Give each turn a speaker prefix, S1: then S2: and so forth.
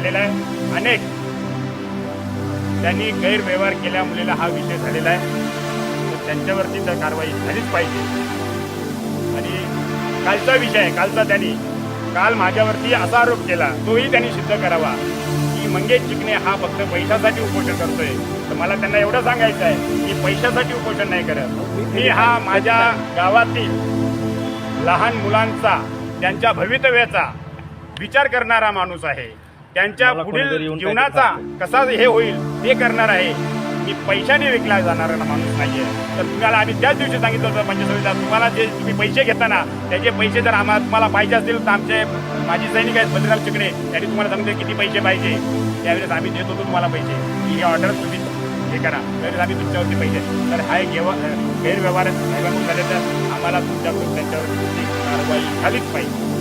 S1: झालेला आहे. अनेक त्यांनी गैरव्यवहार केल्यामुळे हा विषय झालेला आहे. तर त्यांच्यावरती तर कारवाई झालीच पाहिजे. आणि कालचा विषय आहे, काल माझ्यावरती असा आरोप केला, तोही त्यांनी सिद्ध करावा की मंगेश चिकणे हा फक्त पैशासाठी उपोषण करतोय. तर मला त्यांना एवढं सांगायचं आहे की पैशासाठी उपोषण नाही करत. मी हा माझ्या गावातील लहान मुलांचा, त्यांच्या भवितव्याचा विचार करणारा माणूस आहे. त्यांच्या पुढील जीवनाचा कसा हे होईल ते करणार आहे. मी पैशाने विकला जाणारा माणूस नाहीये. तर तुम्हाला आम्ही त्याच दिवशी सांगितलं होतं पंचायत समितीला, तुम्हाला जे तुम्ही पैसे घेताना त्याचे पैसे जर तुम्हाला पाहिजे असतील तर आमचे माजी सैनिक आहेत बद्रीलाल चिकणे, त्यांनी तुम्हाला सांगितलं किती पैसे पाहिजे, त्यावेळेस आम्ही देत होतो तुम्हाला पैसे. ही ऑर्डर तुम्ही हे करा, तरी आम्ही तुमच्यावरती पैसे. तर हा एक गैरव्यवहार झाले तर आम्हाला तुमच्याकडून त्यांच्यावर कारवाई झालीच पाहिजे.